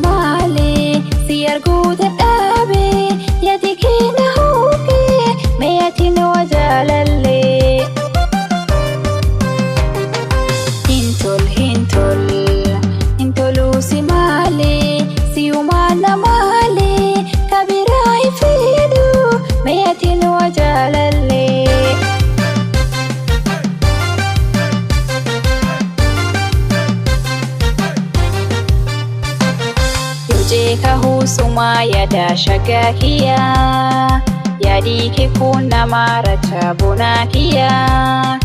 malee si arguu dadhabee yaadi kee na hubee mee ati na wajaalallee. Hintoluu si malee si umaana malee kabiraa hin fidu mee ati na wajaalallee. Jeeka huusumaa yaada shagaa kiyyaa yaadii kee kun nama racha bonaa kiyyaa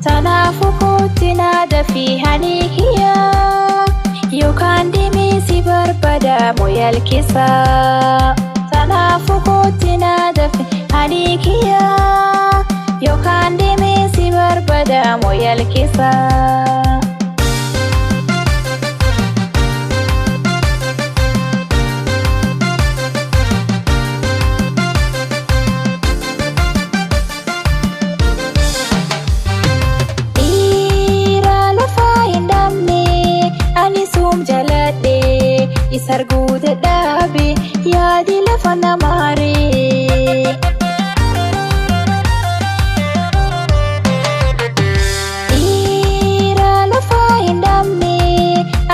tanaafuu kootti naada fi hanii kiyyaa yookaan deemee si barbaada moyal keessaa. Tanaafuu kootti naada fi hanii kiyyaa yookaan deemee si barbaada moyal keessaa. Isarguu dadhabee yaadi lafa namaaree. Dhiira lafa hin dhabne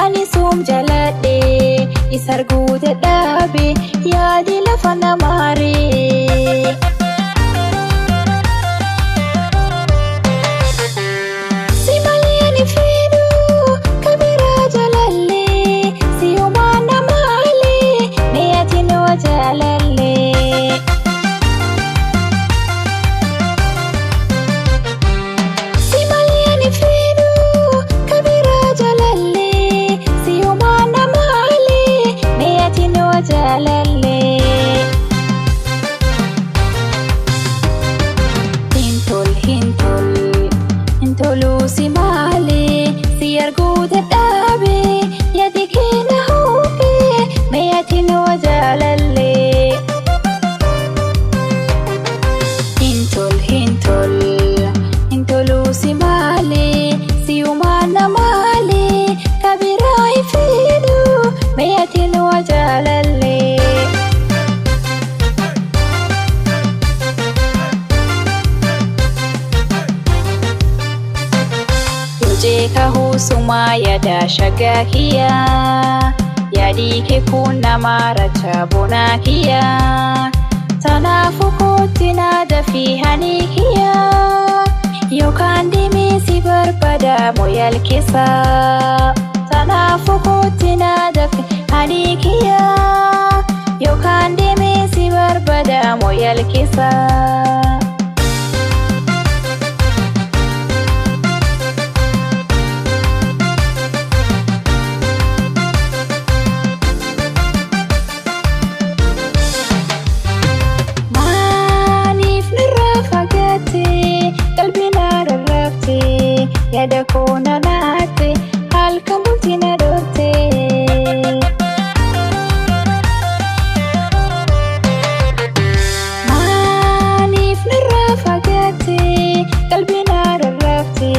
ani suum jaladhee. Isarguu dadhabee yaadi lafa namaaree. Si malee ani fedhu kabiraa jalallee si umaana malee mee ati na wajaalallee. Si malee ani fedhu kabiraa jalallee si umaana malee mee ati na wajaalallee. Hintoluu si malee si arguu dadhabee yaadi kee na hubee mee ati na wajaalallee. Hintoluu si malee si umaana malee kabiraa hin fidu mee ati na wajaalallee. Jeeka huusumaa yaada shagaa kiyyaa yaadii kee kun nama racha bonaa kiyyaa tanaafuu kootti naada fi hanii kiyyaa yookaan deemee si barbaada moyal keessaa. Tanaafuu kootti naada fi hanii kiyyaa yookaan deemee si barbaada moyal keessaa. Yaada koo na naatte halkan bultii na dhoofte. Maaliif narraa fagaatte qalbii na rarraafte.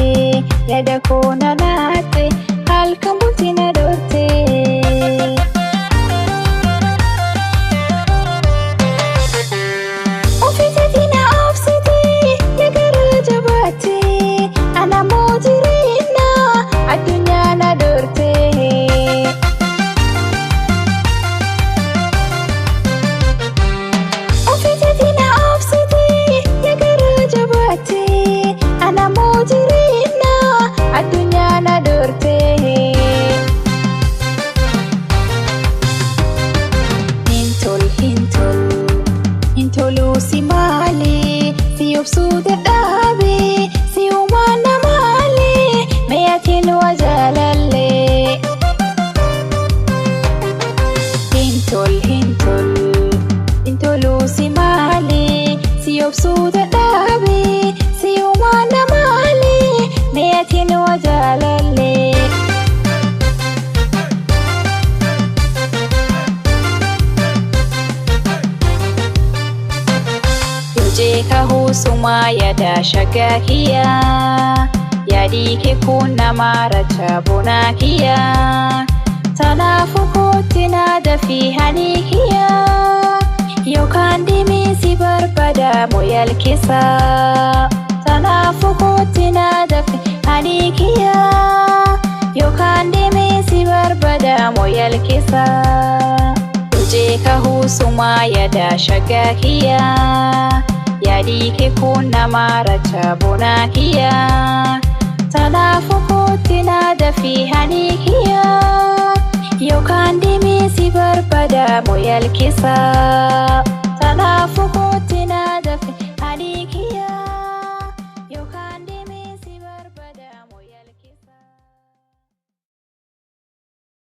Yaada koo na naatte halkan bultii na dhoofte. Ofiisatii na obsite yaa garaa jabaatte. Ana mootirina addunyaa na dorte. Ofiisatii na obsite yaa garaa jabaatte. Ana mootirina addunyaa na dorte. Hintoluu si malee si obsuu dadhabee si umaana malee mee ati na wajaalallee. Hintoluu si malee si obsuu dadhabee si umaana malee mee ati na wajaalallee. Jeeka huusumaa yaada shagaa kiyyaa yaadii kee kun nama racha bonaa kiyyaa tanaafuu kootti naada dafii hadii kiyyaa yookaan deemee si barbaada mooyal keessa. Kanaafuu kootti na dafii hadii kiyyaa yookaan deemee si barbaada mooyal keessa. Hojii kahuusumaa yaada shaggaa kiyyaa yaadii kee kun nama racha bonaa kiyyaa. Kanaafuu kootti na dafii hadii kiyyaa yookaan deemee si barbaada mooyal keessa. Kanaafuu kootti na dafii hadii kiyyaa.